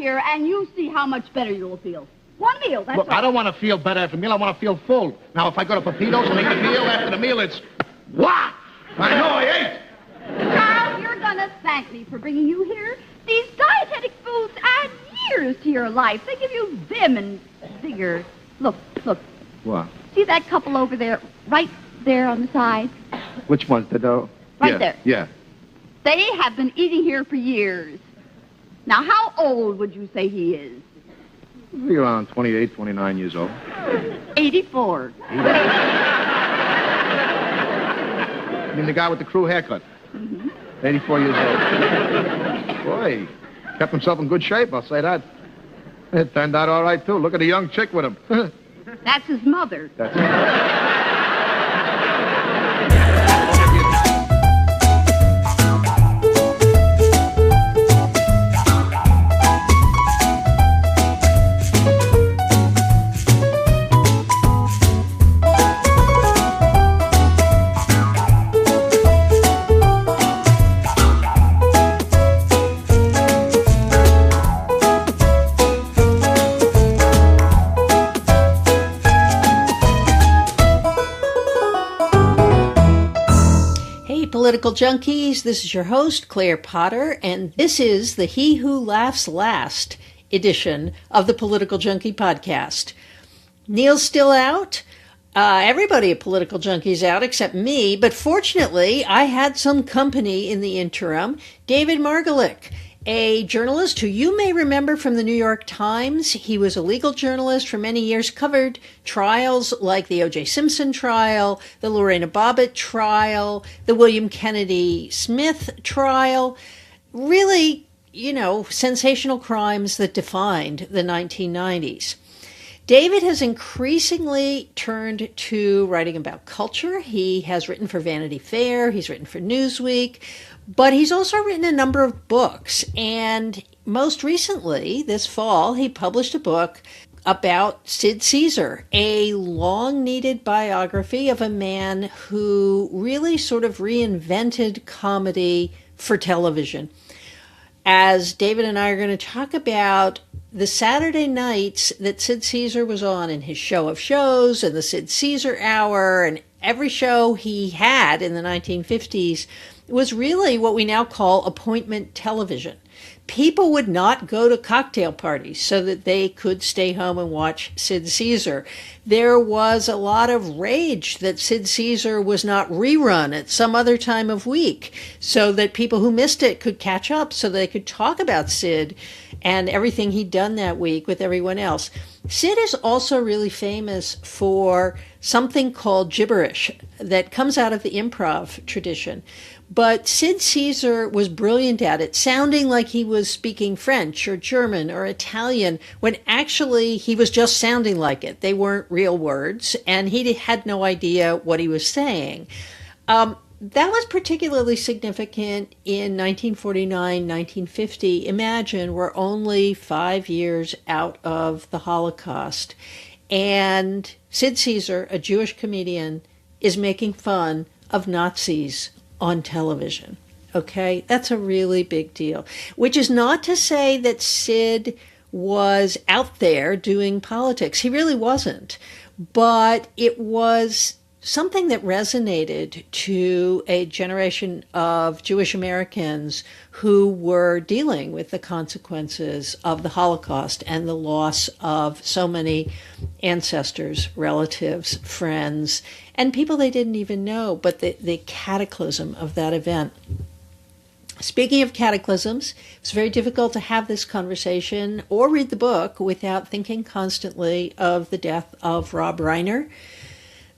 here and you see how much better you'll feel. One meal, that's Look, all. I don't want to feel better after a meal. I want to feel full. Now, if I go to Pepitos and make a meal after the meal, it's... What? I know I ate. Carl, you're going to thank me for bringing you here. These dietetic foods add years to your life. They give you vim and vigor. Look. What? See that couple over there, right there on the side? Which one's the dough? Right there. Yeah. They have been eating here for years. Now, how old would you say he is? Maybe around 28, 29 years old. 84. You mean the guy with the crew haircut? Mm-hmm. 84 years old. Boy, kept himself in good shape, I'll say that. It turned out all right, too. Look at the young chick with him. That's his mother. That's it. Political Junkies, this is your host, Claire Potter, and this is the He Who Laughs Last edition of the Political Junkie podcast. Neil's still out. Everybody at Political Junkie's out except me, but fortunately, I had some company in the interim. David Margolick, a journalist who you may remember from the New York Times. He was a legal journalist for many years, covered trials like the O.J. Simpson trial, the Lorena Bobbitt trial, the William Kennedy Smith trial. Really, sensational crimes that defined the 1990s. David has increasingly turned to writing about culture. He has written for Vanity Fair, he's written for Newsweek, but he's also written a number of books. And most recently, this fall, he published a book about Sid Caesar, a long-needed biography of a man who really sort of reinvented comedy for television. As David and I are going to talk about the Saturday nights that Sid Caesar was on in his show of shows and the Sid Caesar Hour and every show he had in the 1950s was really what we now call appointment television. People would not go to cocktail parties so that they could stay home and watch Sid Caesar. There was a lot of rage that Sid Caesar was not rerun at some other time of week so that people who missed it could catch up so they could talk about Sid and everything he'd done that week with everyone else. Sid is also really famous for something called gibberish that comes out of the improv tradition. But Sid Caesar was brilliant at it, sounding like he was speaking French or German or Italian, when actually he was just sounding like it. They weren't real words, and he had no idea what he was saying. That was particularly significant in 1949, 1950. Imagine, we're only 5 years out of the Holocaust, and Sid Caesar, a Jewish comedian, is making fun of Nazis on television. Okay, that's a really big deal, which is not to say that Sid was out there doing politics. He really wasn't, but it was something that resonated to a generation of Jewish Americans who were dealing with the consequences of the Holocaust and the loss of so many ancestors, relatives, friends, and people they didn't even know, but the cataclysm of that event. Speaking of cataclysms, it's very difficult to have this conversation or read the book without thinking constantly of the death of Rob Reiner,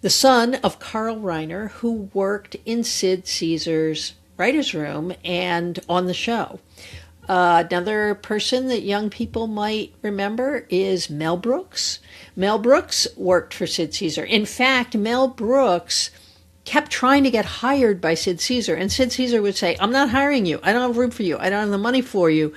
the son of Carl Reiner, who worked in Sid Caesar's writer's room and on the show. Another person that young people might remember is Mel Brooks. Mel Brooks worked for Sid Caesar. In fact, Mel Brooks kept trying to get hired by Sid Caesar, and Sid Caesar would say, "I'm not hiring you. I don't have room for you. I don't have the money for you."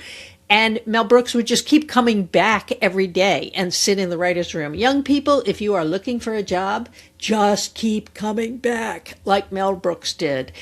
And Mel Brooks would just keep coming back every day and sit in the writer's room. Young people, if you are looking for a job, just keep coming back like Mel Brooks did.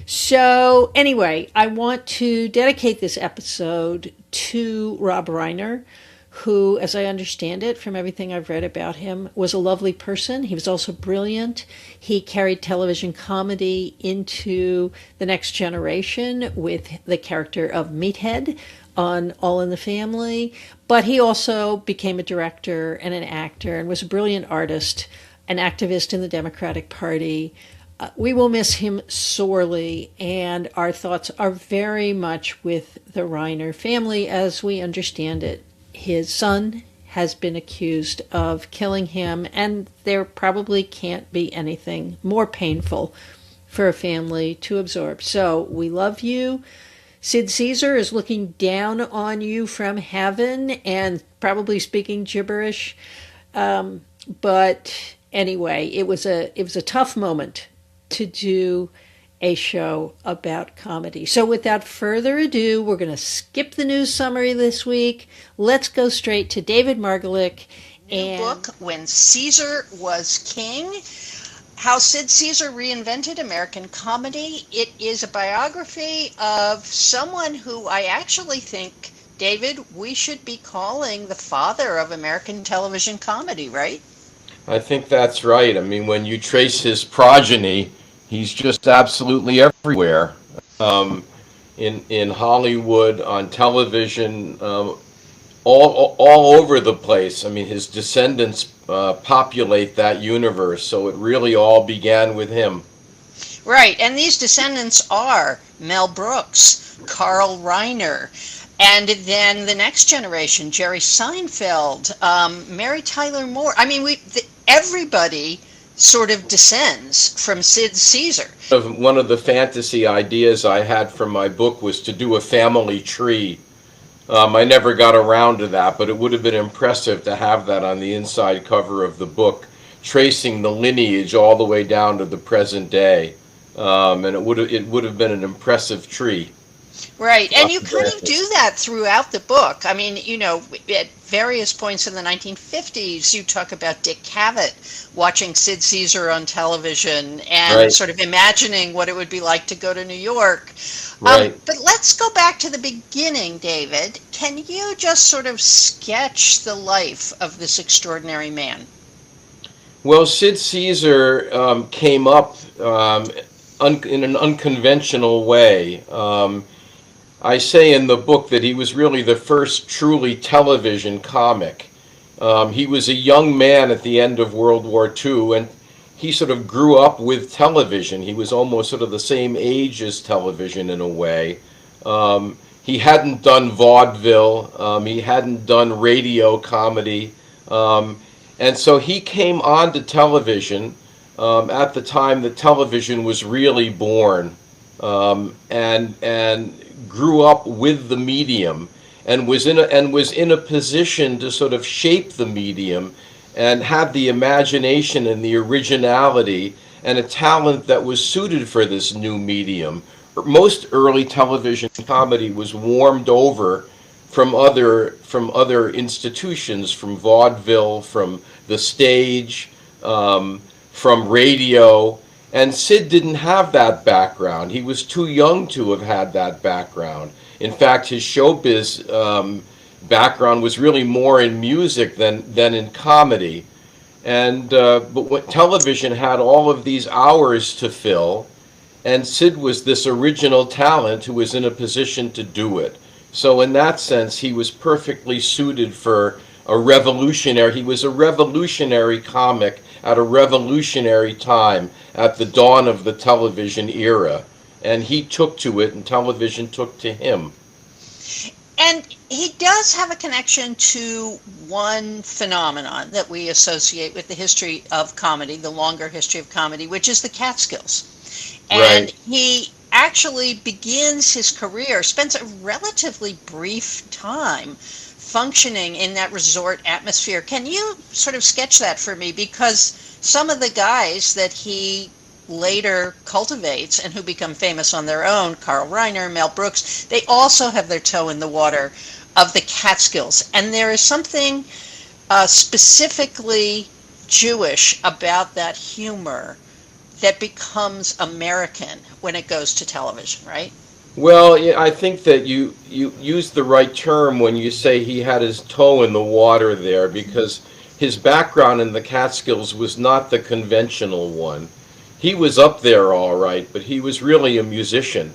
So anyway, I want to dedicate this episode to Rob Reiner, who, as I understand it from everything I've read about him, was a lovely person. He was also brilliant. He carried television comedy into the next generation with the character of Meathead on All in the Family. But he also became a director and an actor and was a brilliant artist, an activist in the Democratic Party. We will miss him sorely, and our thoughts are very much with the Reiner family as we understand it. His son has been accused of killing him, and there probably can't be anything more painful for a family to absorb. So we love you. Sid Caesar is looking down on you from heaven and probably speaking gibberish. But anyway, it was a tough moment to do a show about comedy. So without further ado, we're going to skip the news summary this week. Let's go straight to David Margolick. New book, When Caesar Was King, How Sid Caesar Reinvented American Comedy. It is a biography of someone who I actually think, David, we should be calling the father of American television comedy, right? I think that's right. I mean, when you trace his progeny, he's just absolutely everywhere. In Hollywood, on television, all over the place. I mean, his descendants populate that universe, so it really all began with him. Right, and these descendants are Mel Brooks, Carl Reiner, and then the next generation, Jerry Seinfeld, Mary Tyler Moore. I mean, everybody sort of descends from Sid Caesar. One of the fantasy ideas I had for my book was to do a family tree. I never got around to that, but it would have been impressive to have that on the inside cover of the book, tracing the lineage all the way down to the present day. And it would have been an impressive tree. Right, and you kind of do that throughout the book. I mean, you know, at various points in the 1950s, you talk about Dick Cavett watching Sid Caesar on television and sort of imagining what it would be like to go to New York. But let's go back to the beginning, David. Can you just sort of sketch the life of this extraordinary man? Well, Sid Caesar came up in an unconventional way. I say in the book that he was really the first truly television comic. He was a young man at the end of World War II, and he sort of grew up with television. He was almost sort of the same age as television in a way. He hadn't done vaudeville. He hadn't done radio comedy. And so he came onto television at the time that television was really born, and grew up with the medium, and was in a position to sort of shape the medium, and had the imagination and the originality and a talent that was suited for this new medium. Most early television comedy was warmed over from other institutions, from vaudeville, from the stage, from radio. And Sid didn't have that background. He was too young to have had that background. In fact, his showbiz background was really more in music than in comedy. And but when television had all of these hours to fill, and Sid was this original talent who was in a position to do it. So in that sense, he was perfectly suited for a revolutionary. He was a revolutionary comic at a revolutionary time, at the dawn of the television era. And he took to it, and television took to him. And he does have a connection to one phenomenon that we associate with the history of comedy, the longer history of comedy, which is the Catskills. And he actually begins his career, spends a relatively brief time functioning in that resort atmosphere. Can you sort of sketch that for me? Because some of the guys that he later cultivates and who become famous on their own, Carl Reiner, Mel Brooks, they also have their toe in the water of the Catskills. And there is something specifically Jewish about that humor that becomes American when it goes to television, right? Well, yeah, I think that you used the right term when you say he had his toe in the water there, because his background in the Catskills was not the conventional one. He was up there all right, but he was really a musician.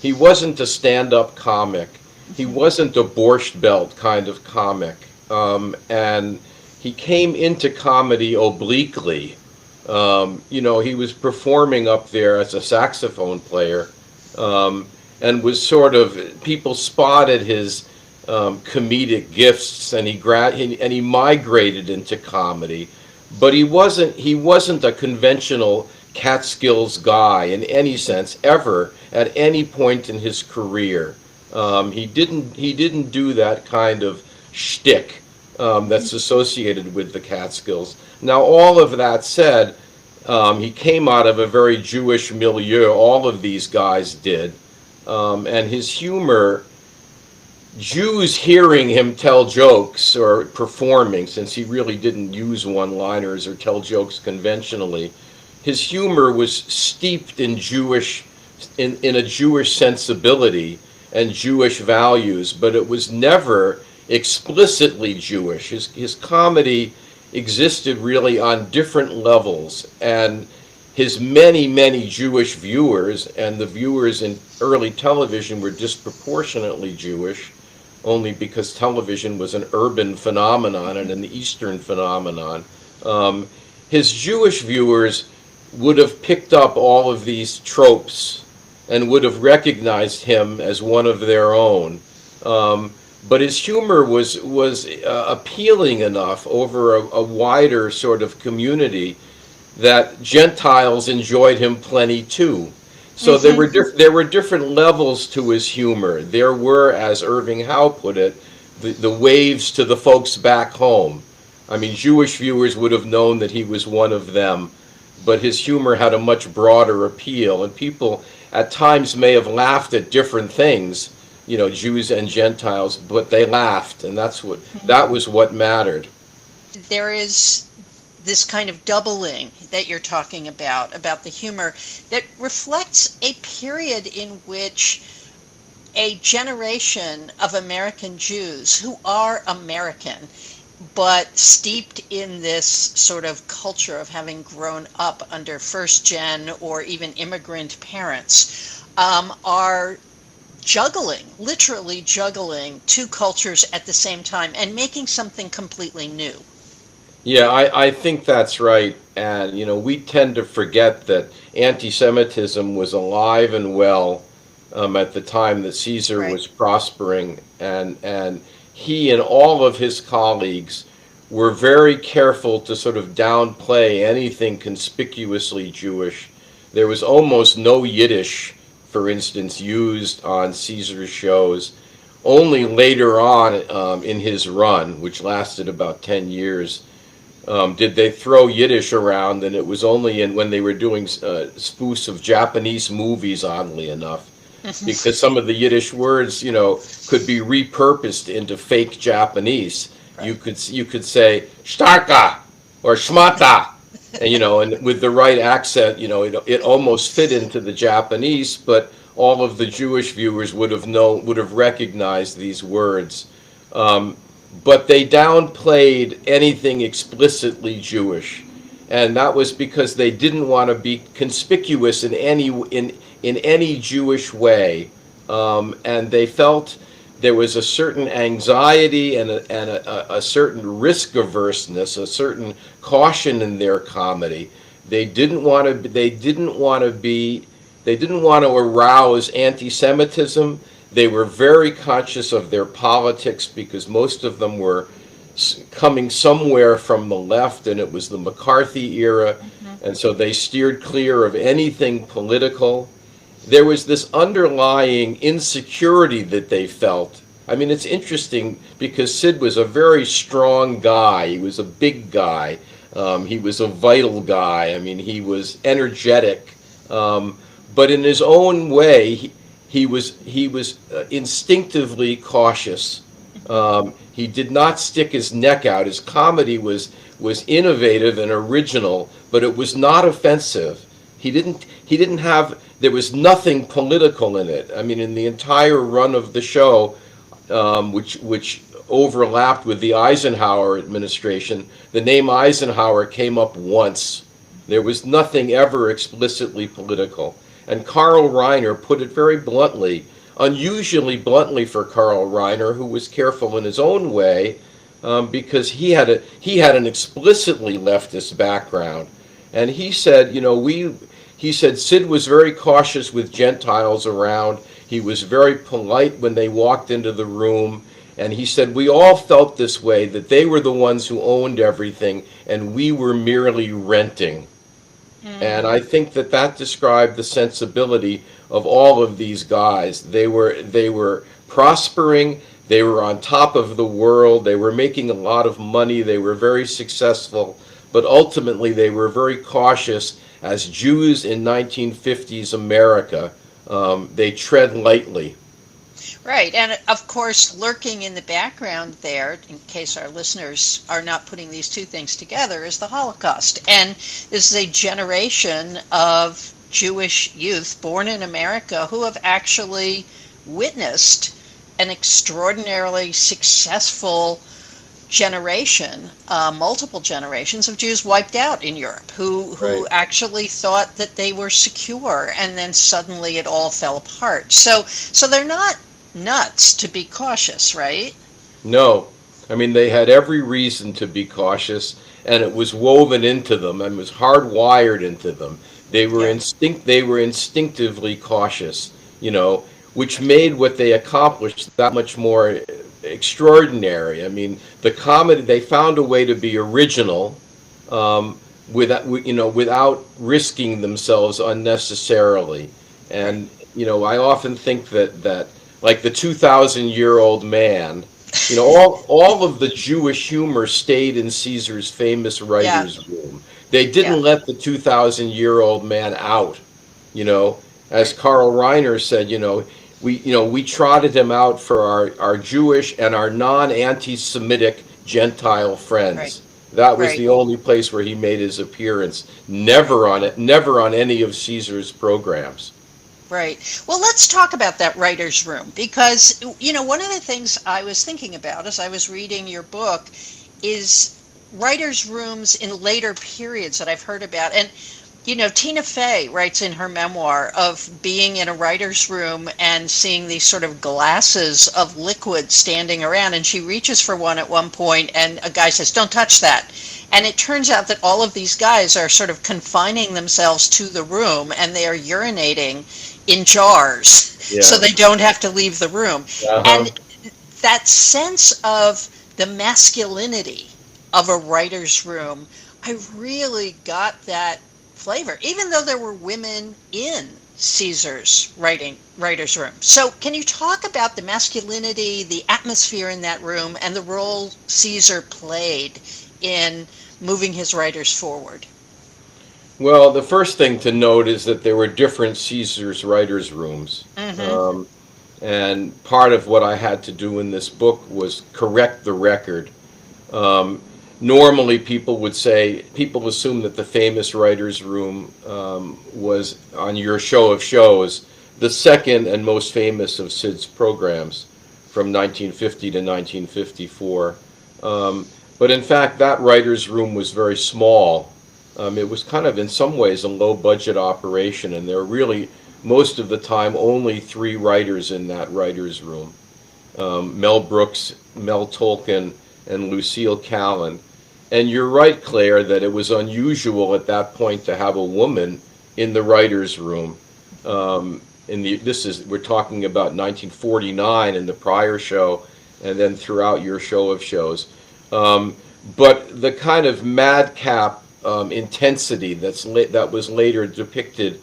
He wasn't a stand-up comic. He wasn't a Borscht Belt kind of comic. And he came into comedy obliquely. He was performing up there as a saxophone player. And was sort of, people spotted his comedic gifts, and he migrated into comedy, but he wasn't a conventional Catskills guy in any sense ever at any point in his career. He didn't do that kind of shtick that's associated with the Catskills. Now, all of that said, he came out of a very Jewish milieu. All of these guys did. And his humor, Jews hearing him tell jokes or performing, since he really didn't use one-liners or tell jokes conventionally, his humor was steeped in a Jewish sensibility and Jewish values, but it was never explicitly Jewish. His comedy existed really on different levels, and his many, many Jewish viewers, and the viewers in early television were disproportionately Jewish, only because television was an urban phenomenon and an Eastern phenomenon. His Jewish viewers would have picked up all of these tropes and would have recognized him as one of their own. But his humor was appealing enough over a wider sort of community that Gentiles enjoyed him plenty too. So there were different levels to his humor. There were, as Irving Howe put it, the waves to the folks back home. I mean, Jewish viewers would have known that he was one of them, but his humor had a much broader appeal, and people at times may have laughed at different things, Jews and Gentiles, but they laughed, and that was what mattered. There is this kind of doubling that you're talking about the humor, that reflects a period in which a generation of American Jews who are American, but steeped in this sort of culture of having grown up under first-gen or even immigrant parents, are literally juggling two cultures at the same time and making something completely new. Yeah, I think that's right. And, we tend to forget that anti-Semitism was alive and well at the time that Caesar was prospering. And he and all of his colleagues were very careful to sort of downplay anything conspicuously Jewish. There was almost no Yiddish, for instance, used on Caesar's shows. Only later on in his run, which lasted about 10 years, did they throw Yiddish around, and it was only when they were doing spoofs of Japanese movies, oddly enough, because some of the Yiddish words, could be repurposed into fake Japanese. Right. You could say "starka" or "shmata," and with the right accent, it almost fit into the Japanese, but all of the Jewish viewers would have recognized these words. But they downplayed anything explicitly Jewish, and that was because they didn't want to be conspicuous in any Jewish way, and they felt there was a certain anxiety and a certain risk averseness, a certain caution in their comedy. They didn't want to arouse anti-Semitism. They were very conscious of their politics because most of them were coming somewhere from the left, and it was the McCarthy era, and so they steered clear of anything political. There was this underlying insecurity that they felt. I mean, it's interesting because Sid was a very strong guy. He was a big guy. He was a vital guy. I mean, he was energetic. But in his own way, he was instinctively cautious. He did not stick his neck out. His comedy was innovative and original, but it was not offensive. He didn't have. There was nothing political in it. I mean, in the entire run of the show, which overlapped with the Eisenhower administration, the name Eisenhower came up once. There was nothing ever explicitly political. And Carl Reiner put it very bluntly, unusually bluntly for Carl Reiner, who was careful in his own way, because he had an explicitly leftist background. And he said, he said Sid was very cautious with Gentiles around. He was very polite when they walked into the room. And he said, we all felt this way, that they were the ones who owned everything, and we were merely renting. And I think that described the sensibility of all of these guys. They were prospering. They were on top of the world. They were making a lot of money. They were very successful. But ultimately, they were very cautious. As Jews in 1950s America, they tread lightly. Right, and of course, lurking in the background there, in case our listeners are not putting these two things together, is the Holocaust. And this is a generation of Jewish youth born in America who have actually witnessed an extraordinarily successful generation, multiple generations of Jews wiped out in Europe who Right. actually thought that they were secure, and then suddenly it all fell apart. So they're not nuts to be cautious, right? No. I mean, they had every reason to be cautious, and it was woven into them and was hardwired into them. They were Yeah. they were instinctively cautious, which made what they accomplished that much more extraordinary. I mean, the comedy, they found a way to be original, without risking themselves unnecessarily. And I often think that like the 2,000-year-old man, all of the Jewish humor stayed in Caesar's famous writer's room. They didn't Yeah. let the 2,000-year-old man out. As Carl Reiner said, we trotted him out for our Jewish and our non-anti-Semitic Gentile friends. Right. That was Right. the only place where he made his appearance. Never on any of Caesar's programs. Right. Well, let's talk about that writer's room, because, one of the things I was thinking about as I was reading your book is writer's rooms in later periods that I've heard about. And, Tina Fey writes in her memoir of being in a writer's room and seeing these sort of glasses of liquid standing around. And she reaches for one at one point, and a guy says, "Don't touch that." And it turns out that all of these guys are sort of confining themselves to the room, and they are urinating in jars, Yeah. so they don't have to leave the room. Uh-huh. And that sense of the masculinity of a writer's room, I really got that flavor, even though there were women in Caesar's writer's room. So can you talk about the masculinity, the atmosphere in that room, and the role Caesar played in moving his writers forward? Well, the first thing to note is that there were different Caesar's writers' rooms. And part of what I had to do in this book was correct the record. Normally, people assume that the famous writer's room was, on your show of shows, the second and most famous of Sid's programs from 1950 to 1954. But in fact, that writer's room was very small. It was kind of, in some ways, a low-budget operation, and there were really, most of the time, only 3 writers in that writer's room. Mel Brooks, Mel Tolkien, and Lucille Callan. And you're right, Claire, that it was unusual at that point to have a woman in the writer's room. We're talking about 1949 in the prior show, and then throughout your show of shows. But the kind of madcap intensity that was later depicted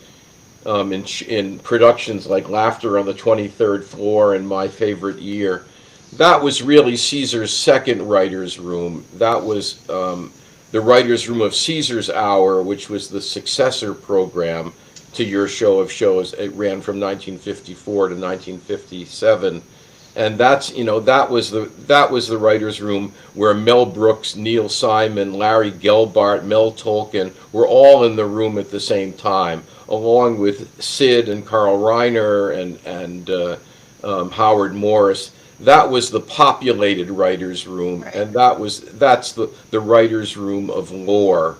in productions like Laughter on the 23rd Floor and My Favorite Year, that was really Caesar's second writer's room. That was the writer's room of Caesar's Hour, which was the successor program to your show of shows. It ran from 1954 to 1957. and that's, that was the writers' room where Mel Brooks, Neil Simon, Larry Gelbart, Mel Tolkien were all in the room at the same time, along with Sid and Carl Reiner and Howard Morris. That was the populated writers' room, Right. and that's the writers' room of lore.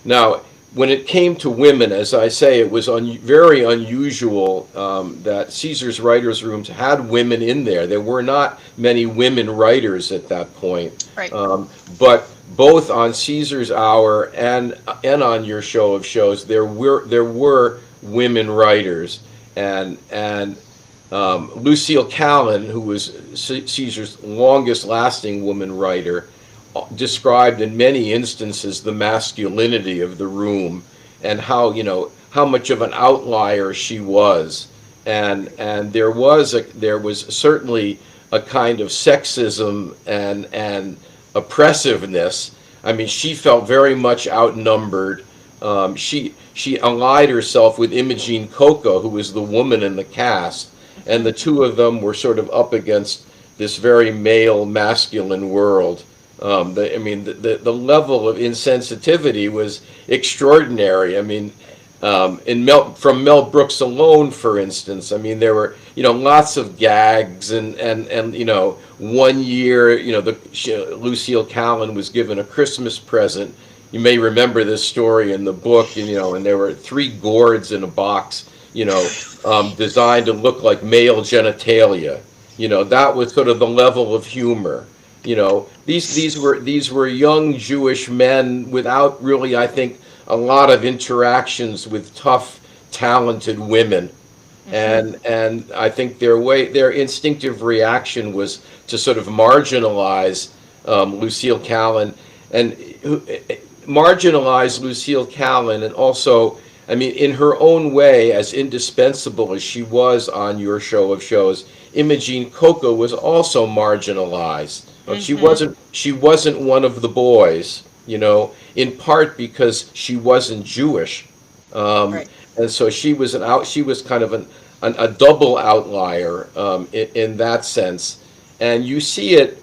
Now, when it came to women, as I say, it was very unusual that Caesar's writers' rooms had women in there. There were not many women writers at that point. Right. But both on Caesar's Hour and on your show of shows, there were women writers, and Lucille Callan, who was Caesar's longest-lasting woman writer, described in many instances the masculinity of the room and how much of an outlier she was, and there was certainly a kind of sexism and oppressiveness. I mean, she felt very much outnumbered. She allied herself with Imogene Coca, who was the woman in the cast, and the two of them were sort of up against this very male, masculine world. The level of insensitivity was extraordinary. I mean, from Mel Brooks alone, for instance, I mean, there were lots of gags, and 1 year, Lucille Callan was given a Christmas present. You may remember this story in the book, and there were 3 gourds in a box, designed to look like male genitalia. That was sort of the level of humor. These were young Jewish men without really, I think, a lot of interactions with tough, talented women, and I think their instinctive reaction was to sort of marginalize Lucille Callan, and and also, I mean, in her own way, as indispensable as she was on your show of shows, Imogene Coca was also marginalized. She wasn't one of the boys, in part because she wasn't Jewish, Right. and so she was kind of a double outlier in that sense, and you see it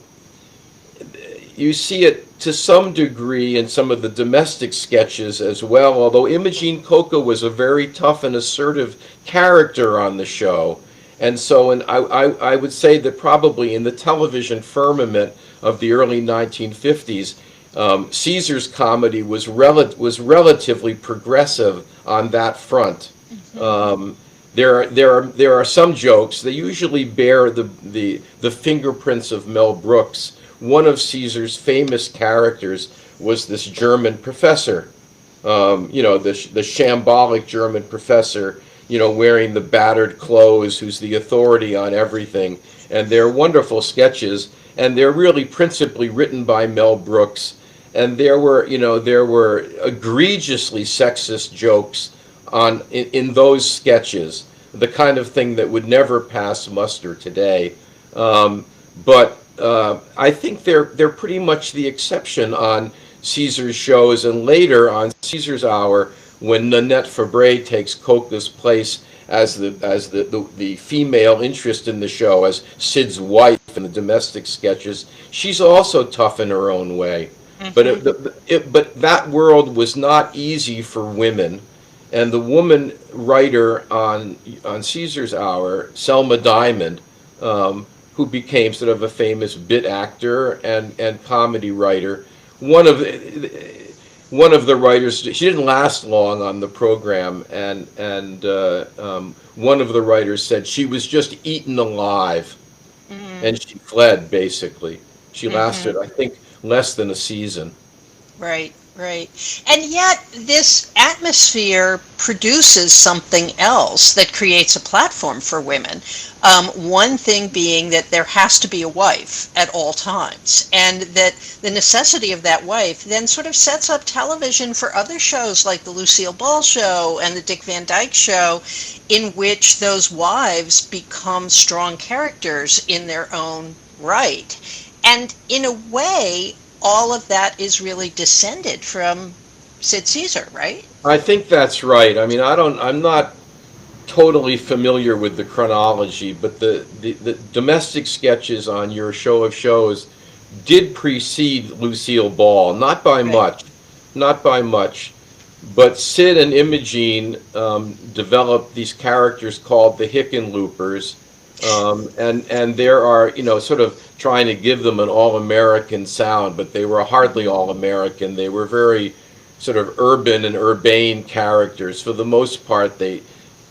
to some degree in some of the domestic sketches as well. Although Imogene Coca was a very tough and assertive character on the show. And so, I would say that probably in the television firmament of the early 1950s, Caesar's comedy was relatively progressive on that front. There are some jokes. They usually bear the fingerprints of Mel Brooks. One of Caesar's famous characters was this German professor, the shambolic German professor, wearing the battered clothes, who's the authority on everything. And they're wonderful sketches, and they're really principally written by Mel Brooks. And there were egregiously sexist jokes in those sketches, the kind of thing that would never pass muster today. But I think they're pretty much the exception on Caesar's shows, and later on Caesar's Hour, when Nanette Fabray takes Coca's place as the female interest in the show, as Sid's wife in the domestic sketches. She's also tough in her own way. But that world was not easy for women, and the woman writer on Caesar's Hour, Selma Diamond, who became sort of a famous bit actor and comedy writer. One of the writers, she didn't last long on the program, and one of the writers said she was just eaten alive, and she fled, basically. She lasted, I think, less than a season. Right. And yet this atmosphere produces something else that creates a platform for women. One thing being that there has to be a wife at all times, and that the necessity of that wife then sort of sets up television for other shows like the Lucille Ball Show and the Dick Van Dyke Show, in which those wives become strong characters in their own right. And in a way, all of that is really descended from Sid Caesar, right? I think that's right. I mean, I'm not totally familiar with the chronology, but the domestic sketches on your show of shows did precede Lucille Ball, not by Right. much, not by much. But Sid and Imogene developed these characters called the Hickenloopers, and there are, sort of trying to give them an all-American sound, but they were hardly all-American. They were very sort of urban and urbane characters. For the most part, they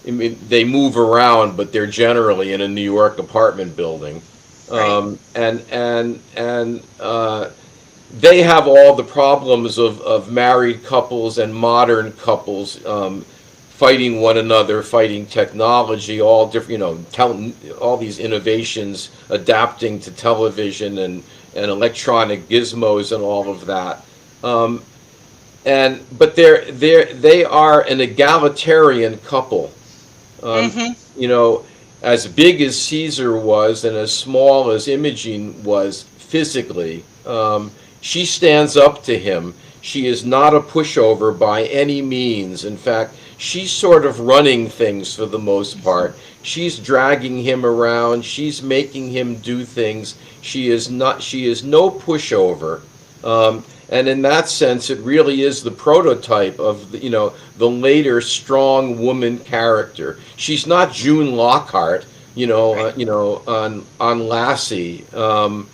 move around, but they're generally in a New York apartment building. Right. And they have all the problems of married couples and modern couples, fighting one another, fighting technology, all different, all these innovations, adapting to television and electronic gizmos and all of that. But they are an egalitarian couple. As big as Caesar was and as small as Imogen was physically, she stands up to him. She is not a pushover by any means. In fact, she's sort of running things for the most part. She's dragging him around. She's making him do things. She is no pushover. And in that sense, it really is the prototype of the later strong woman character. She's not June Lockhart, on Lassie, and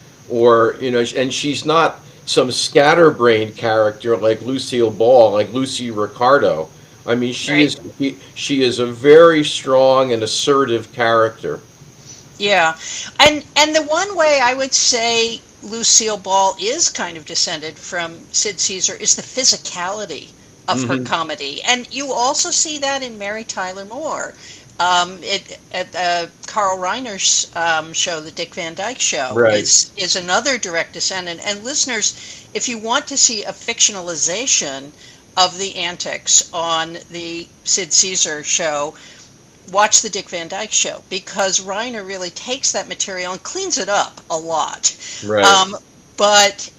she's not some scatterbrained character like Lucille Ball, like Lucy Ricardo. I mean, she is a very strong and assertive character. Yeah, and the one way I would say Lucille Ball is kind of descended from Sid Caesar is the physicality of her comedy, and you also see that in Mary Tyler Moore. Carl Reiner's show, the Dick Van Dyke Show, Right. is another direct descendant. And listeners, if you want to see a fictionalization of the antics on the Sid Caesar show, watch the Dick Van Dyke Show, because Reiner really takes that material and cleans it up a lot. Right. But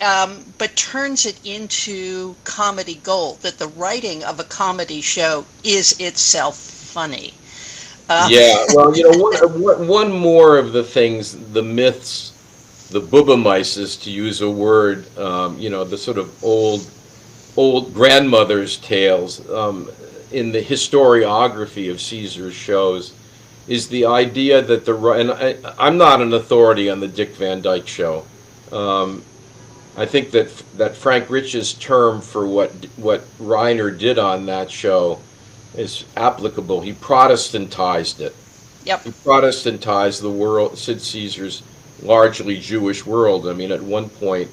turns it into comedy gold, that the writing of a comedy show is itself funny. Yeah, well, one more of the things, the myths, the Bubameises, to use a word, the sort of old grandmother's tales in the historiography of Caesar's shows, is the idea that I'm not an authority on the Dick Van Dyke Show. I think that Frank Rich's term for what Reiner did on that show is applicable. He Protestantized it. Yep. He Protestantized the world, Sid Caesar's largely Jewish world. I mean, at one point,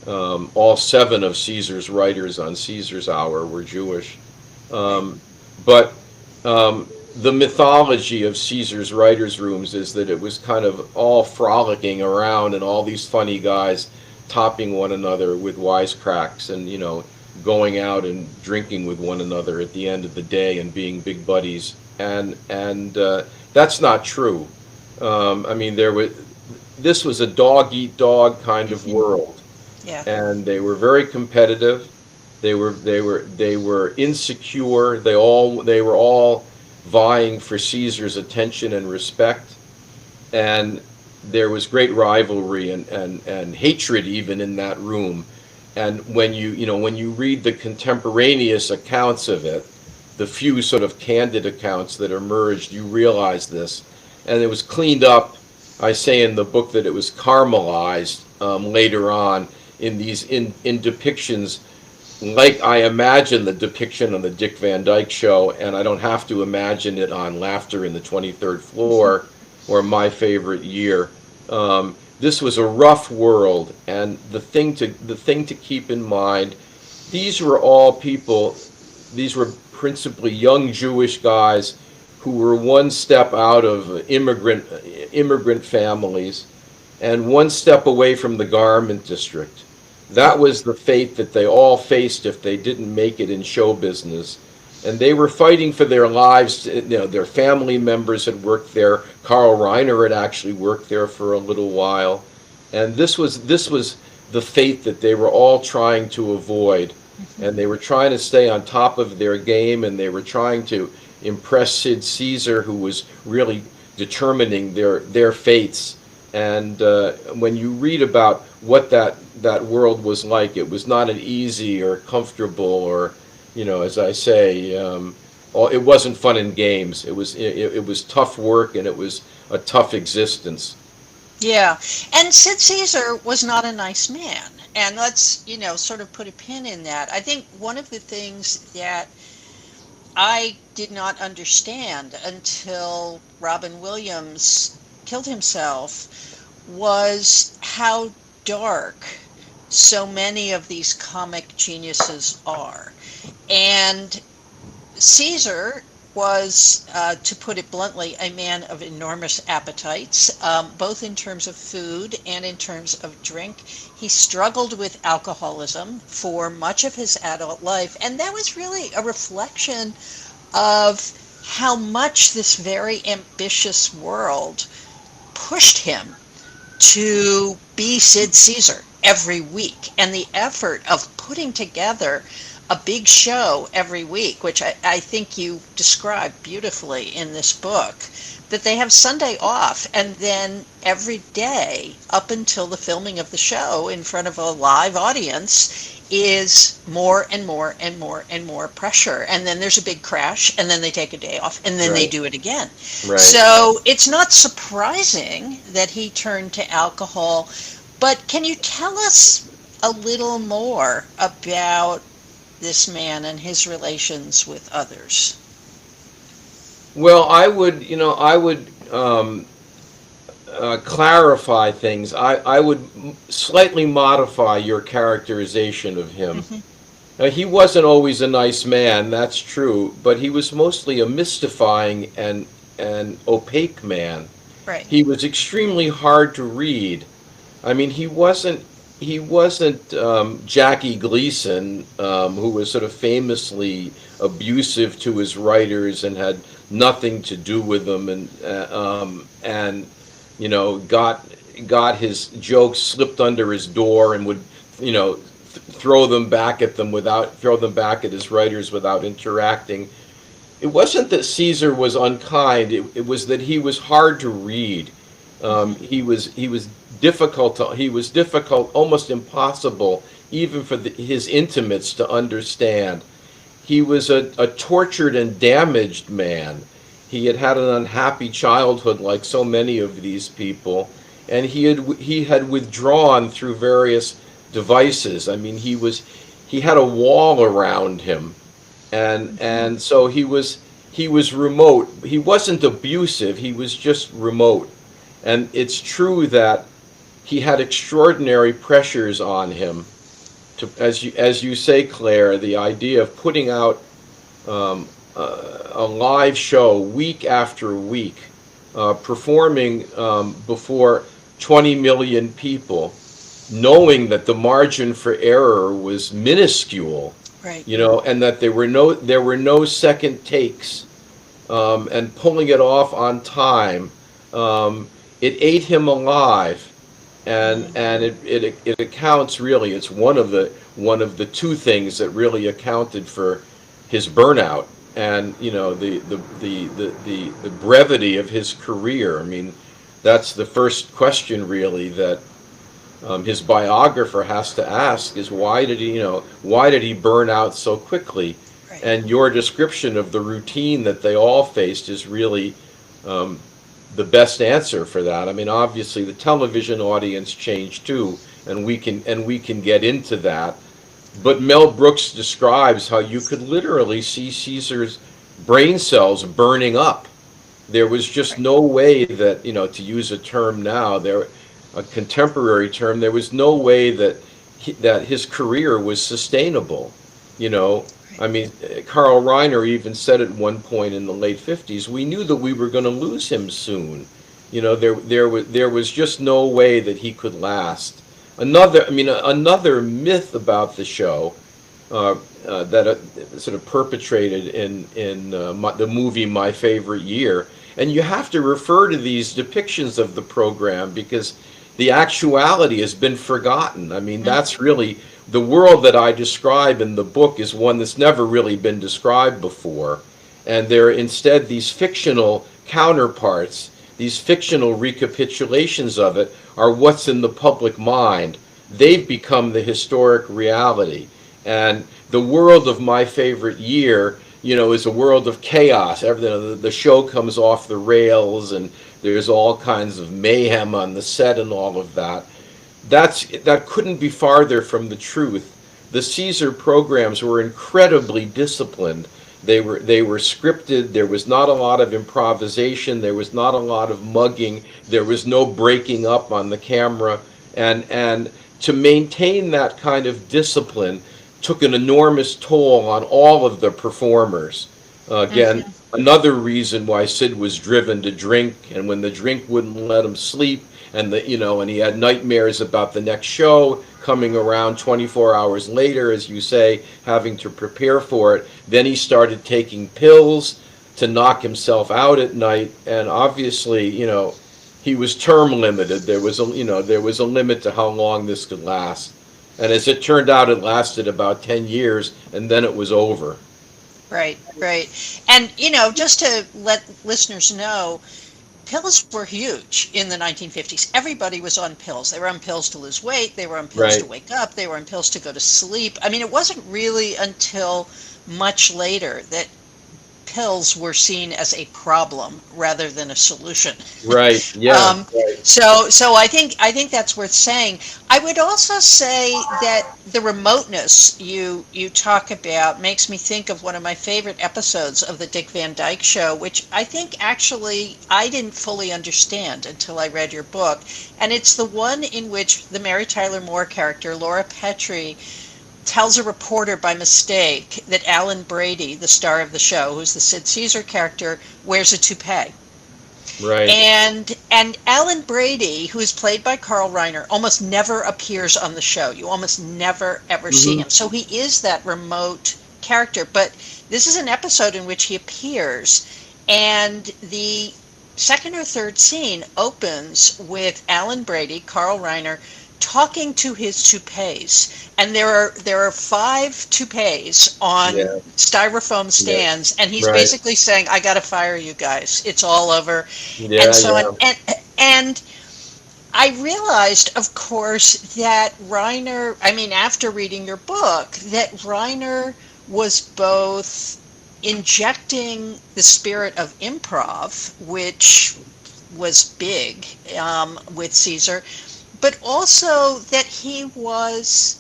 all 7 of Caesar's writers on Caesar's Hour were Jewish. But the mythology of Caesar's writers' rooms is that it was kind of all frolicking around and all these funny guys topping one another with wisecracks and, going out and drinking with one another at the end of the day and being big buddies. And that's not true. I mean, this was a dog-eat-dog kind of world. Yeah. And they were very competitive. They were insecure. They were all vying for Caesar's attention and respect. And there was great rivalry and hatred even in that room. And when you read the contemporaneous accounts of it, the few sort of candid accounts that emerged, you realize this. And it was cleaned up. I say in the book that it was caramelized later on in depictions, like I imagine the depiction on the Dick Van Dyke Show, and I don't have to imagine it on Laughter in the 23rd Floor or My Favorite Year. This was a rough world, and the thing to keep in mind, these were all people. These were principally young Jewish guys who were one step out of immigrant families, and one step away from the garment district. That was the fate that they all faced if they didn't make it in show business. And they were fighting for their lives. Their family members had worked there. Carl Reiner had actually worked there for a little while. And this was the fate that they were all trying to avoid. And they were trying to stay on top of their game, and they were trying to impress Sid Caesar, who was really determining their fates. And when you read about what that world was like, it was not an easy or comfortable or, as I say, it wasn't fun and games. It was tough work, and it was a tough existence. Yeah, and Sid Caesar was not a nice man. And let's, sort of put a pin in that. I think one of the things that I did not understand until Robin Williams killed himself was how dark so many of these comic geniuses are. And Caesar was, to put it bluntly, a man of enormous appetites, both in terms of food and in terms of drink. He struggled with alcoholism for much of his adult life, and that was really a reflection of how much this very ambitious world pushed him to be Sid Caesar every week, and the effort of putting together a big show every week, which I think you describe beautifully in this book, that they have Sunday off, and then every day up until the filming of the show in front of a live audience is more and more and more and more pressure. And then there's a big crash, and then they take a day off, and then they do it again. Right. So it's not surprising that he turned to alcohol, but can you tell us a little more about this man and his relations with others? Well, I would clarify things. I would slightly modify your characterization of him. Mm-hmm. Now, he wasn't always a nice man, that's true, but he was mostly a mystifying and opaque man. Right. He was extremely hard to read. I mean, he wasn't Jackie Gleason, who was sort of famously abusive to his writers and had nothing to do with them, and got his jokes slipped under his door and would throw them back at his writers without interacting. It wasn't that Caesar was unkind. It was that he was hard to read. He was difficult, almost impossible, even for his intimates to understand. He was a tortured and damaged man. He had an unhappy childhood, like so many of these people, and he had withdrawn through various devices. I mean, he had a wall around him, and so he was remote. He wasn't abusive. He was just remote. And it's true that he had extraordinary pressures on him. As you say, Claire, the idea of putting out a live show week after week, performing before 20 million people, knowing that the margin for error was minuscule, right? And that there were no second takes, and pulling it off on time. It ate him alive, and it accounts, really. It's one of the two things that really accounted for his burnout and the brevity of his career. I mean, that's the first question really that his biographer has to ask is why did he burn out so quickly? Right. And your description of the routine that they all faced is really the best answer for that. I mean, obviously the television audience changed too, and we can get into that. But Mel Brooks describes how you could literally see Caesar's brain cells burning up. There was just no way that, to use a term now, a contemporary term, there was no way that his career was sustainable. I mean, Carl Reiner even said at one point in the late 50s, we knew that we were going to lose him soon. There was just no way that he could last. Another myth about the show that sort of perpetrated in the movie My Favorite Year, and you have to refer to these depictions of the program because the actuality has been forgotten. I mean, that's really the world that I describe in the book is one that's never really been described before. and they're instead these fictional counterparts, these fictional recapitulations of it are what's in the public mind. They've become the historic reality. And the world of My Favorite Year, is a world of chaos. Everything, the show comes off the rails, and there's all kinds of mayhem on the set and all of that. That couldn't be farther from the truth. The Caesar programs were incredibly disciplined. They were scripted. There was not a lot of improvisation. There was not a lot of mugging. There was no breaking up on the camera, and to maintain that kind of discipline took an enormous toll on all of the performers. Again, another reason why Sid was driven to drink, and when the drink wouldn't let him sleep, and and he had nightmares about the next show coming around 24 hours later, as you say, having to prepare for it. Then he started taking pills to knock himself out at night, and obviously, he was term limited. There was a limit to how long this could last. And as it turned out, it lasted about 10 years, and then it was over. Right. And, just to let listeners know, pills were huge in the 1950s. Everybody was on pills. They were on pills to lose weight. They were on pills to wake up. They were on pills to go to sleep. I mean, it wasn't really until much later that pills were seen as a problem rather than a solution. Right. Yeah. So I think that's worth saying. I would also say that the remoteness you talk about makes me think of one of my favorite episodes of the Dick Van Dyke Show, which I think actually I didn't fully understand until I read your book, and it's the one in which the Mary Tyler Moore character, Laura Petrie, tells a reporter by mistake that Alan Brady, the star of the show, who's the Sid Caesar character, wears a toupee. Right. And Alan Brady, who is played by Carl Reiner, almost never appears on the show. You almost never, ever see him. So he is that remote character. But this is an episode in which he appears, and the second or third scene opens with Alan Brady, Carl Reiner, talking to his toupees, and there are 5 toupees on styrofoam stands, and he's basically saying, "I got to fire you guys. It's all over," and so on. And I realized, of course, that Reiner. I mean, after reading your book, that Reiner was both injecting the spirit of improv, which was big with Caesar, but also that he was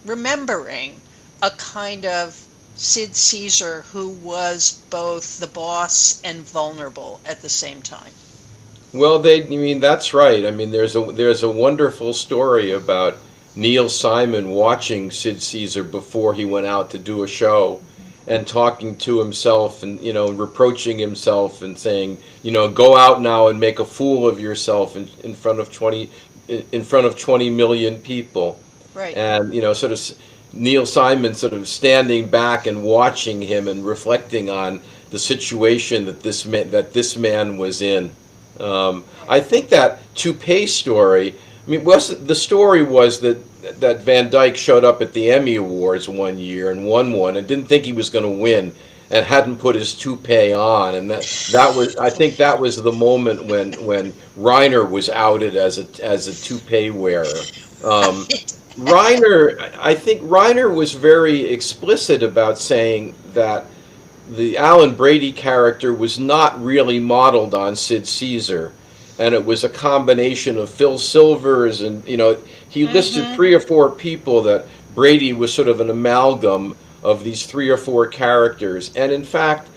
remembering a kind of Sid Caesar who was both the boss and vulnerable at the same time. Well, that's right. I mean, there's a wonderful story about Neil Simon watching Sid Caesar before he went out to do a show, and talking to himself, and reproaching himself and saying, go out now and make a fool of yourself in front of 20 million people. Right. And sort of Neil Simon sort of standing back and watching him and reflecting on the situation that this man was in. I think that toupee story. I mean, the story was that Van Dyke showed up at the Emmy Awards one year and won one, and didn't think he was going to win, and hadn't put his toupee on, and I think that was the moment when Reiner was outed as a toupee wearer. I think Reiner was very explicit about saying that the Alan Brady character was not really modeled on Sid Caesar, and it was a combination of Phil Silvers, and he listed 3 or 4 people that Brady was sort of an amalgam of these 3 or 4 characters. And in fact,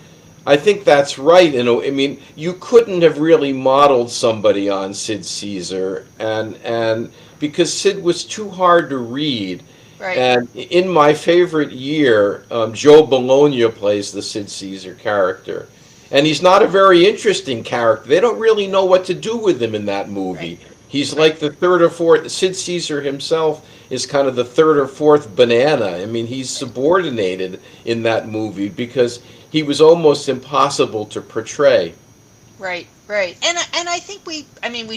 I think that's right. I mean, you couldn't have really modeled somebody on Sid Caesar, and because Sid was too hard to read. Right. And in My Favorite Year, Joe Bologna plays the Sid Caesar character. And he's not a very interesting character. They don't really know what to do with him in that movie. Right. He's like the 3rd or 4th. Sid Caesar himself is kind of the 3rd or 4th banana. I mean, he's subordinated in that movie because he was almost impossible to portray. Right. And I think we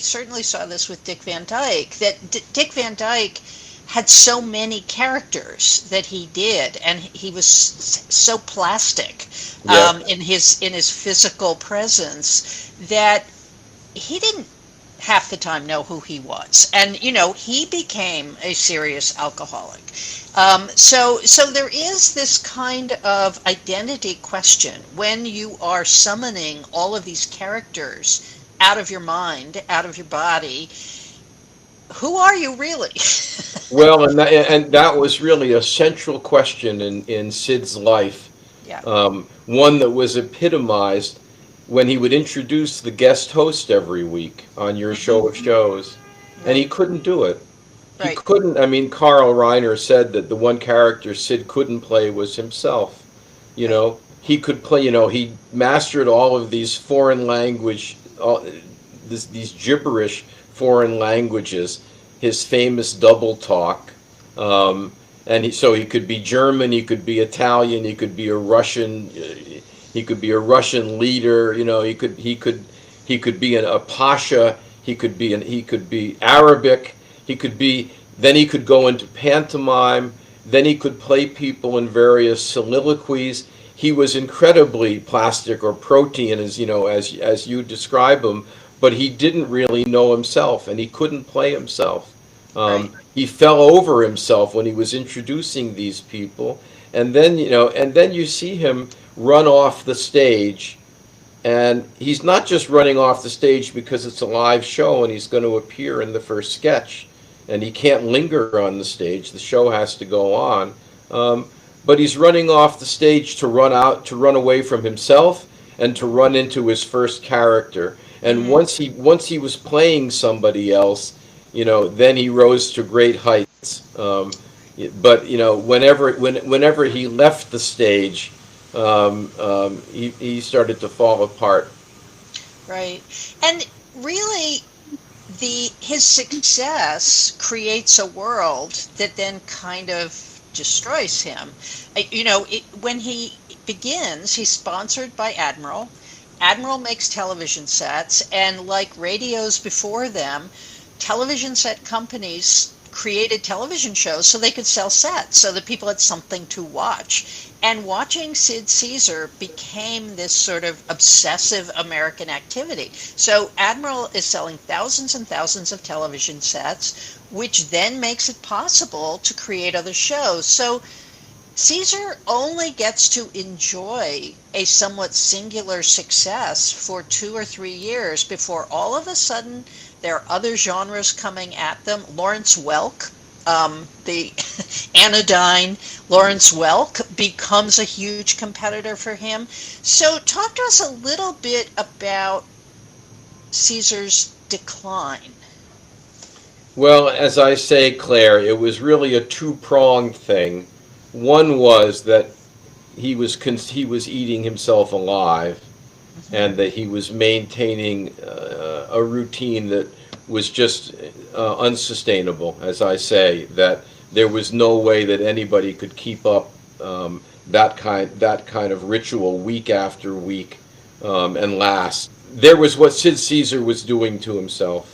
certainly saw this with Dick Van Dyke, that Dick Van Dyke had so many characters that he did, and he was so plastic in his physical presence that he didn't half the time know who he was. And he became a serious alcoholic. So there is this kind of identity question when you are summoning all of these characters out of your mind, out of your body. Who are you really? Well, and that was really a central question in Sid's life. Yeah. One that was epitomized when he would introduce the guest host every week on your show of shows, and he couldn't do it. He Right. couldn't. I mean, Carl Reiner said that the one character Sid couldn't play was himself. He could play. He mastered all of these foreign language, these gibberish foreign languages. His famous double talk, so he could be German, he could be Italian, he could be a Russian. He could be a Russian leader. He could be a pasha. He could be Arabic. Then he could go into pantomime. Then he could play people in various soliloquies. He was incredibly plastic, or protean, as you describe him. But he didn't really know himself, and he couldn't play himself. Right. He fell over himself when he was introducing these people, and then you see him run off the stage, and he's not just running off the stage because it's a live show and he's going to appear in the first sketch, and he can't linger on the stage. The show has to go on, but he's running off the stage to run away from himself, and to run into his first character. And once he was playing somebody else, then he rose to great heights. But whenever he left the stage, he started to fall apart. Right. And really, his success creates a world that then kind of destroys him. When he begins, he's sponsored by Admiral. Admiral makes television sets, and like radios before them, television set companies created television shows so they could sell sets, so that people had something to watch. And watching Sid Caesar became this sort of obsessive American activity. So Admiral is selling thousands and thousands of television sets, which then makes it possible to create other shows. So Caesar only gets to enjoy a somewhat singular success for 2 or 3 years before all of a sudden there are other genres coming at them. Lawrence Welk, the anodyne Lawrence Welk, becomes a huge competitor for him. So talk to us a little bit about Caesar's decline. Well, as I say, Claire, it was really a two-pronged thing. One was that he was eating himself alive, and that he was maintaining a routine that was just unsustainable. As I say, that there was no way that anybody could keep up that kind of ritual week after week and last. There was what Sid Caesar was doing to himself.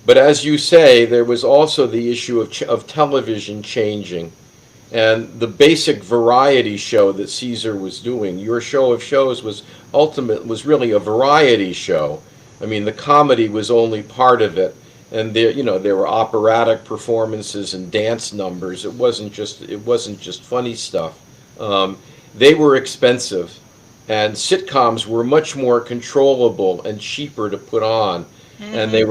But as you say, there was also the issue of television changing. And the basic variety show that Caesar was doing, your show of shows, was really a variety show. I mean, the comedy was only part of it, and there were operatic performances and dance numbers. It wasn't just funny stuff. They were expensive, and sitcoms were much more controllable and cheaper to put on. And they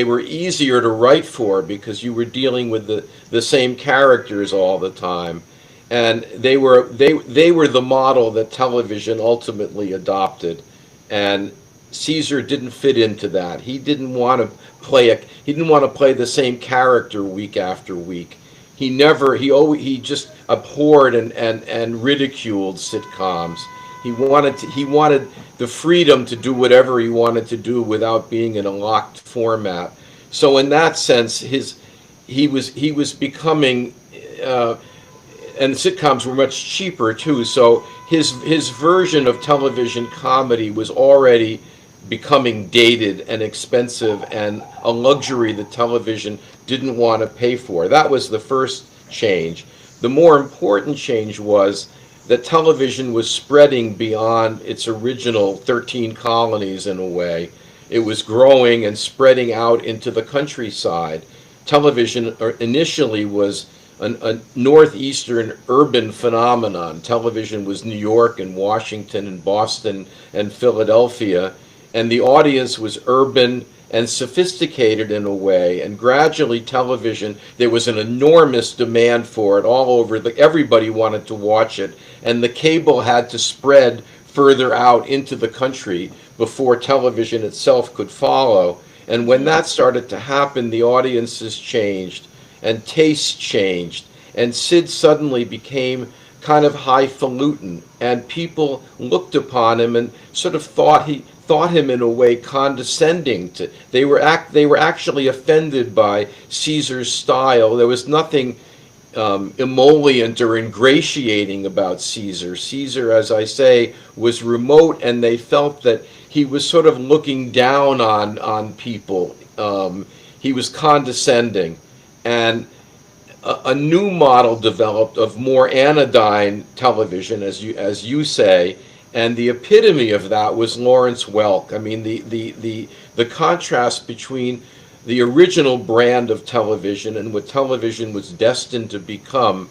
were easier to write for because you were dealing with the same characters all the time, and they were the model that television ultimately adopted, and Caesar didn't fit into that. He didn't want to play the same character week after week. He just abhorred and ridiculed sitcoms. He wanted the freedom to do whatever he wanted to do without being in a locked format. So in that sense, he was becoming, and sitcoms were much cheaper too. So his version of television comedy was already becoming dated and expensive, and a luxury that television didn't want to pay for. That was the first change. The more important change was that television was spreading beyond its original 13 colonies in a way. It was growing and spreading out into the countryside. Television initially was a northeastern urban phenomenon. Television was New York and Washington and Boston and Philadelphia, and the audience was urban and sophisticated in a way. And gradually television, there was an enormous demand for it all over. Everybody wanted to watch it, and the cable had to spread further out into the country before television itself could follow. And when that started to happen, the audiences changed and tastes changed, and Sid suddenly became kind of highfalutin, and people looked upon him and sort of thought him in a way condescending. They were actually offended by Caesar's style. There was nothing emollient or ingratiating about Caesar. Caesar, as I say, was remote, and they felt that he was sort of looking down on people. He was condescending. And a new model developed of more anodyne television, as you say, and the epitome of that was Lawrence Welk. I mean, the contrast between the original brand of television and what television was destined to become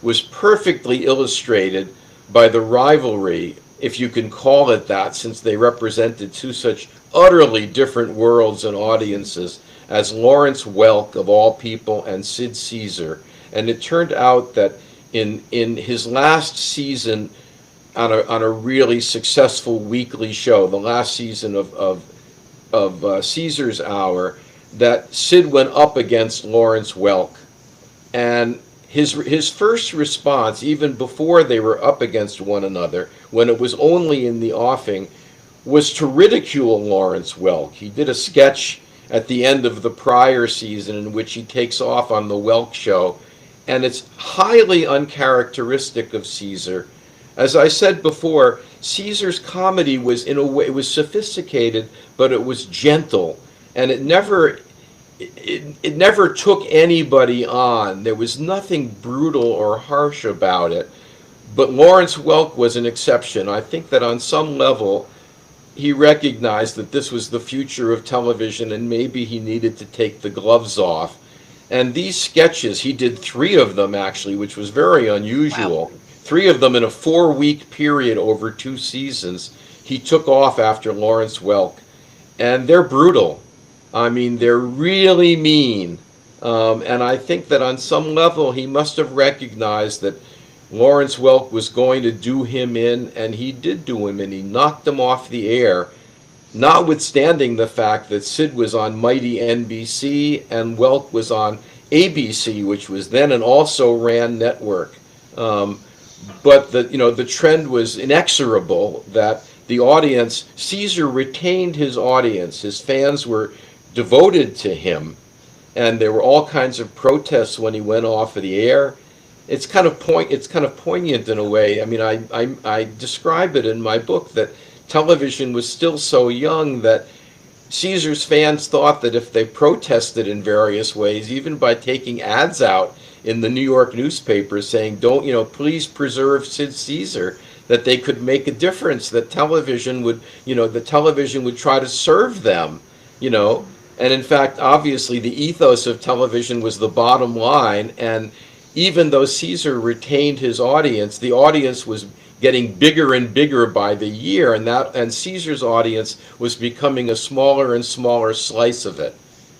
was perfectly illustrated by the rivalry, if you can call it that, since they represented two such utterly different worlds and audiences, as Lawrence Welk, of all people, and Sid Caesar. And it turned out that in his last season on a really successful weekly show, the last season of Caesar's Hour, that Sid went up against Lawrence Welk. And his first response, even before they were up against one another, when it was only in the offing, was to ridicule Lawrence Welk. He did a sketch at the end of the prior season in which he takes off on the Welk show, and it's highly uncharacteristic of Caesar. As I said before, Caesar's comedy was, in a way, it was sophisticated, but it was gentle, and it never took anybody on. There was nothing brutal or harsh about it. But Lawrence Welk was an exception. I think that on some level, he recognized that this was the future of television, and maybe he needed to take the gloves off. And these sketches, he did 3 of them actually, which was very unusual. Wow. 3 of them in a 4-week period over 2 seasons. He took off after Lawrence Welk. And they're brutal. I mean, they're really mean. And I think that on some level, he must have recognized that Lawrence Welk was going to do him in, and he did do him in. He knocked him off the air, notwithstanding the fact that Sid was on mighty NBC and Welk was on ABC, which was then an also-ran network. But the trend was inexorable that the audience, Caesar retained his audience. His fans were devoted to him, and there were all kinds of protests when he went off of the air. It's kind of poignant in a way. I mean, I describe it in my book that television was still so young that Caesar's fans thought that if they protested in various ways, even by taking ads out in the New York newspapers saying, please preserve Sid Caesar, that they could make a difference, that television would try to serve them, And in fact, obviously, the ethos of television was the bottom line, and even though Caesar retained his audience, the audience was getting bigger and bigger by the year, and Caesar's audience was becoming a smaller and smaller slice of it.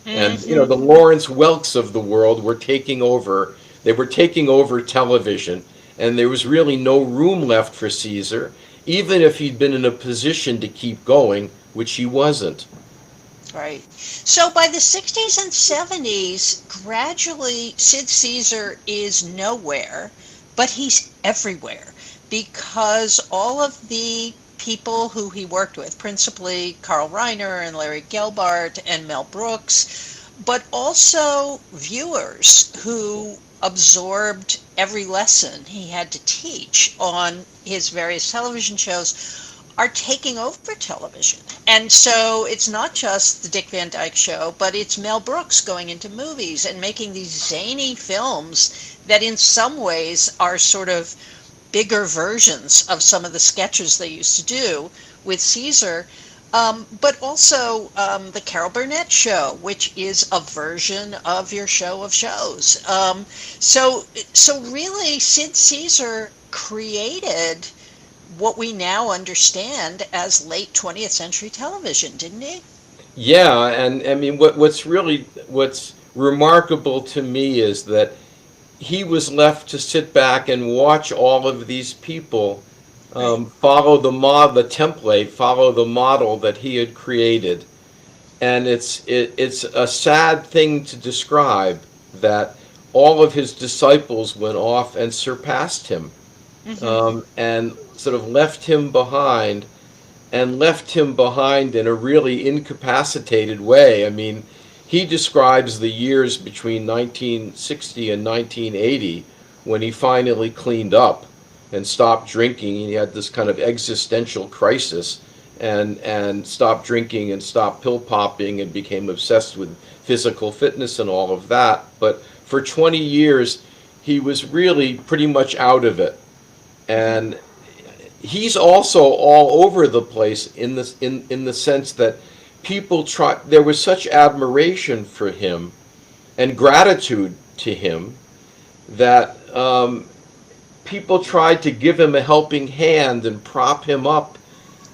And the Lawrence Welks of the world were taking over. They were taking over television, and there was really no room left for Caesar, even if he'd been in a position to keep going, which he wasn't. Right. So by the 60s and 70s, gradually Sid Caesar is nowhere, but he's everywhere, because all of the people who he worked with, principally Carl Reiner and Larry Gelbart and Mel Brooks, but also viewers who absorbed every lesson he had to teach on his various television shows, are taking over television. And so it's not just the Dick Van Dyke Show, but it's Mel Brooks going into movies and making these zany films that in some ways are sort of bigger versions of some of the sketches they used to do with Caesar. But also the Carol Burnett Show, which is a version of your show of shows. So really, Sid Caesar created what we now understand as late 20th century television, didn't he? Yeah, and I mean, what's remarkable to me is that he was left to sit back and watch all of these people follow the template, follow the model that he had created, and it's a sad thing to describe that all of his disciples went off and surpassed him, and sort of left him behind, in a really incapacitated way. I mean, he describes the years between 1960 and 1980 when he finally cleaned up and stopped drinking. He had this kind of existential crisis and stopped drinking and stopped pill popping and became obsessed with physical fitness and all of that. But for 20 years, he was really pretty much out of it. And he's also all over the place in the sense that there was such admiration for him and gratitude to him that people tried to give him a helping hand and prop him up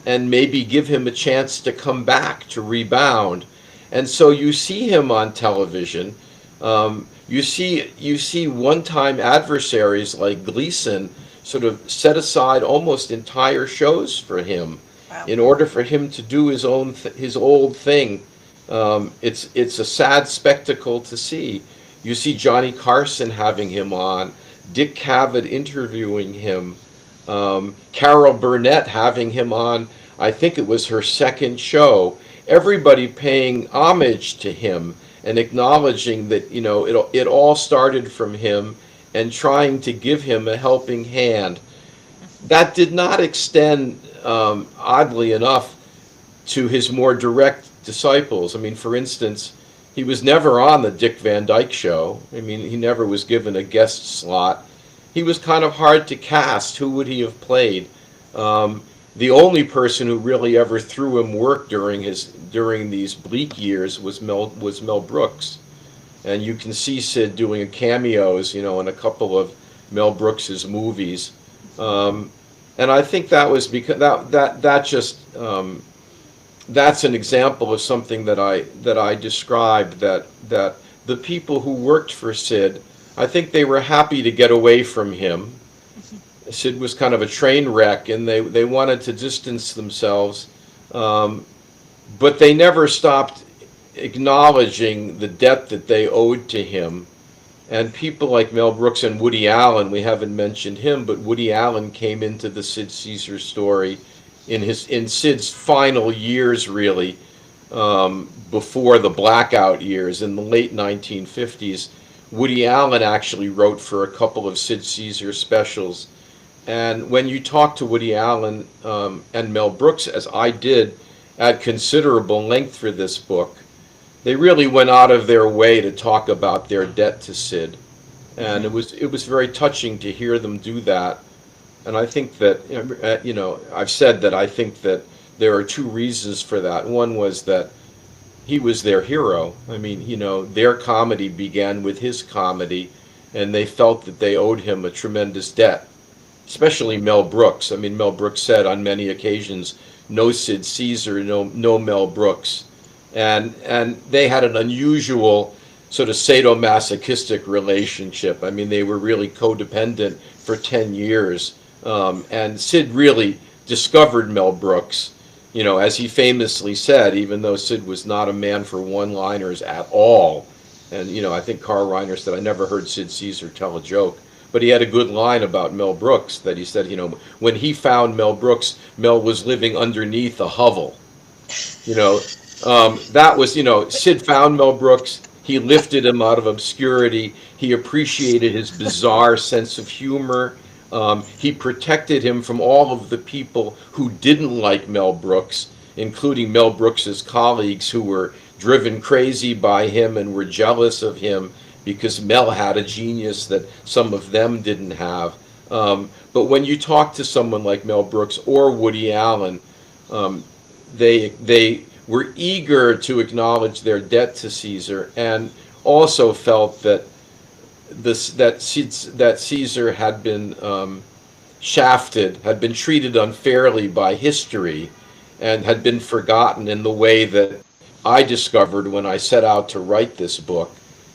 and maybe give him a chance to come back, to rebound. And so you see him on television. You see one-time adversaries like Gleason sort of set aside almost entire shows for him. Wow. In order for him to do his old thing. It's a sad spectacle to see. You see Johnny Carson having him on, Dick Cavett interviewing him, Carol Burnett having him on. I think it was her second show. Everybody paying homage to him and acknowledging that it all started from him and trying to give him a helping hand. That did not extend, oddly enough, to his more direct disciples. I mean, for instance, he was never on the Dick Van Dyke Show. I mean, he never was given a guest slot. He was kind of hard to cast. Who would he have played? The only person who really ever threw him work during these bleak years was Mel Brooks. And you can see Sid doing cameos, in a couple of Mel Brooks's movies. And I think that was because that's an example of something that I described, that the people who worked for Sid, I think they were happy to get away from him. Sid was kind of a train wreck, and they wanted to distance themselves, but they never stopped acknowledging the debt that they owed to him. And people like Mel Brooks and Woody Allen, we haven't mentioned him, but Woody Allen came into the Sid Caesar story in Sid's final years, really, before the blackout years, in the late 1950s. Woody Allen actually wrote for a couple of Sid Caesar specials. And when you talk to Woody Allen and Mel Brooks, as I did at considerable length for this book, they really went out of their way to talk about their debt to Sid. And it was very touching to hear them do that. And I think that, I've said that I think that there are two reasons for that. One was that he was their hero. I mean, their comedy began with his comedy, and they felt that they owed him a tremendous debt, especially Mel Brooks. I mean, Mel Brooks said on many occasions, no Sid Caesar, no Mel Brooks. And they had an unusual sort of sadomasochistic relationship. I mean, they were really codependent for 10 years. And Sid really discovered Mel Brooks, as he famously said, even though Sid was not a man for one-liners at all. And, I think Carl Reiner said, I never heard Sid Caesar tell a joke. But he had a good line about Mel Brooks that he said, when he found Mel Brooks, Mel was living underneath a hovel. That was, Sid found Mel Brooks. He lifted him out of obscurity. He appreciated his bizarre sense of humor. He protected him from all of the people who didn't like Mel Brooks, including Mel Brooks's colleagues who were driven crazy by him and were jealous of him because Mel had a genius that some of them didn't have. But when you talk to someone like Mel Brooks or Woody Allen, they were eager to acknowledge their debt to Caesar, and also felt that that Caesar had been shafted, had been treated unfairly by history, and had been forgotten in the way that I discovered when I set out to write this book,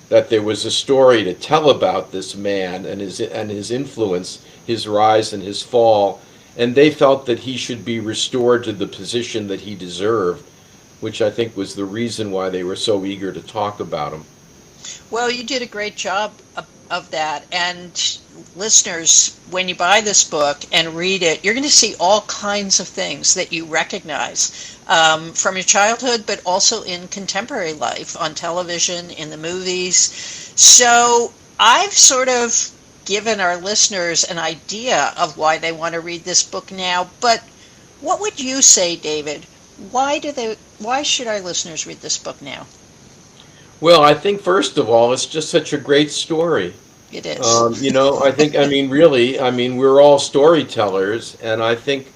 that there was a story to tell about this man and his influence, his rise and his fall, and they felt that he should be restored to the position that he deserved, which I think was the reason why they were so eager to talk about him. Well, you did a great job of that. And listeners, when you buy this book and read it, you're going to see all kinds of things that you recognize from your childhood, but also in contemporary life, on television, in the movies. So I've sort of given our listeners an idea of why they want to read this book now. But what would you say, David? Why should our listeners read this book now? Well, I think first of all, it's just such a great story. It is. We're all storytellers, and I think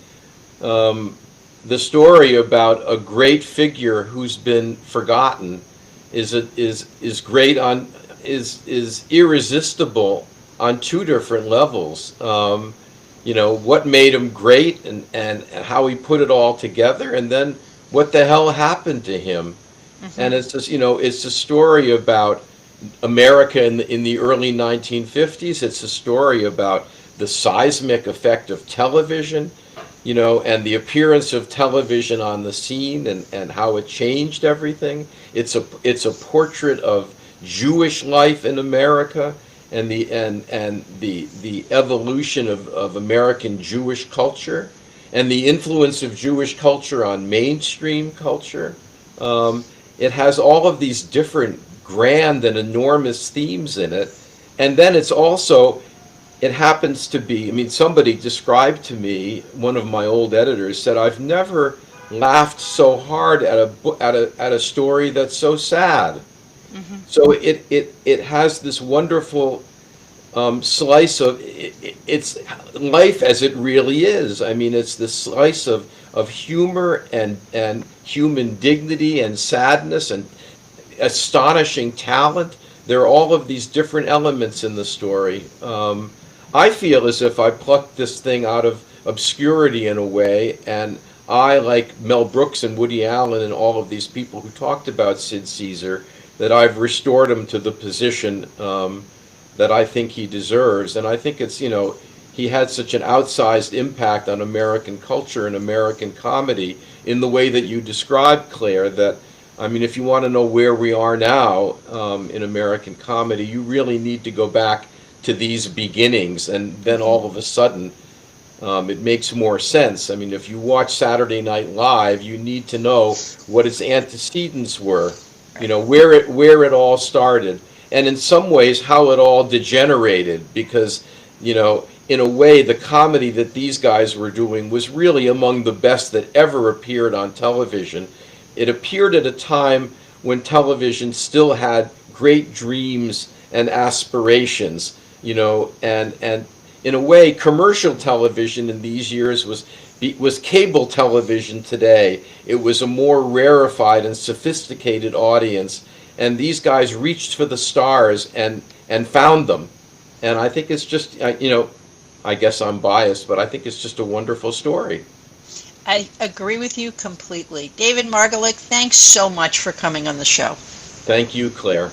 the story about a great figure who's been forgotten is irresistible on two different levels. What made him great, and how he put it all together, and then what the hell happened to him. Mm-hmm. And it's just, it's a story about America in the early 1950s. It's a story about the seismic effect of television, and the appearance of television on the scene, and how it changed everything. It's a portrait of Jewish life in America, and the evolution of American Jewish culture, and the influence of Jewish culture on mainstream culture. It has all of these different grand and enormous themes in it. And then it happens to be, somebody described to me, one of my old editors said, I've never laughed so hard at a story that's so sad. Mm-hmm. So it has this wonderful slice of it's life as it really is. It's this slice of humor and human dignity and sadness and astonishing talent. There are all of these different elements in the story. I feel as if I plucked this thing out of obscurity in a way, and I, like Mel Brooks and Woody Allen and all of these people who talked about Sid Caesar, that I've restored him to the position that I think he deserves. And I think it's, he had such an outsized impact on American culture and American comedy in the way that you described, Claire, that, if you want to know where we are now in American comedy, you really need to go back to these beginnings, and then all of a sudden it makes more sense. If you watch Saturday Night Live, you need to know what its antecedents were, where it all started, and in some ways how it all degenerated, because, in a way, the comedy that these guys were doing was really among the best that ever appeared on television. It appeared at a time when television still had great dreams and aspirations, and in a way, commercial television in these years was cable television today. It was a more rarefied and sophisticated audience, and these guys reached for the stars and found them. And I think it's just, I guess I'm biased, but I think it's just a wonderful story. I agree with you completely. David Margolick, thanks so much for coming on the show. Thank you, Claire.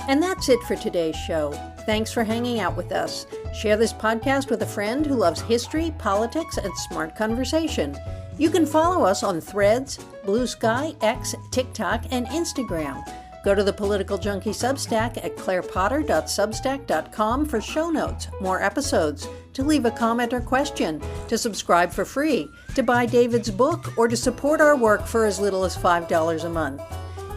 And that's it for today's show. Thanks for hanging out with us. Share this podcast with a friend who loves history, politics, and smart conversation. You can follow us on Threads, Blue Sky, X, TikTok, and Instagram. Go to the Political Junkie Substack at clairepotter.substack.com for show notes, more episodes, to leave a comment or question, to subscribe for free, to buy David's book, or to support our work for as little as $5 a month.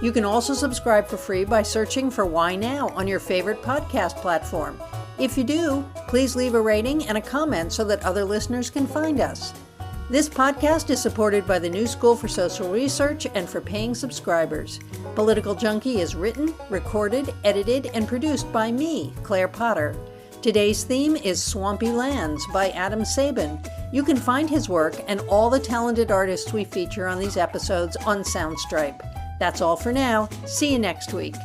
You can also subscribe for free by searching for Why Now on your favorite podcast platform. If you do, please leave a rating and a comment so that other listeners can find us. This podcast is supported by the New School for Social Research and for paying subscribers. Political Junkie is written, recorded, edited, and produced by me, Claire Potter. Today's theme is Swampy Lands by Adam Sabin. You can find his work and all the talented artists we feature on these episodes on Soundstripe. That's all for now. See you next week.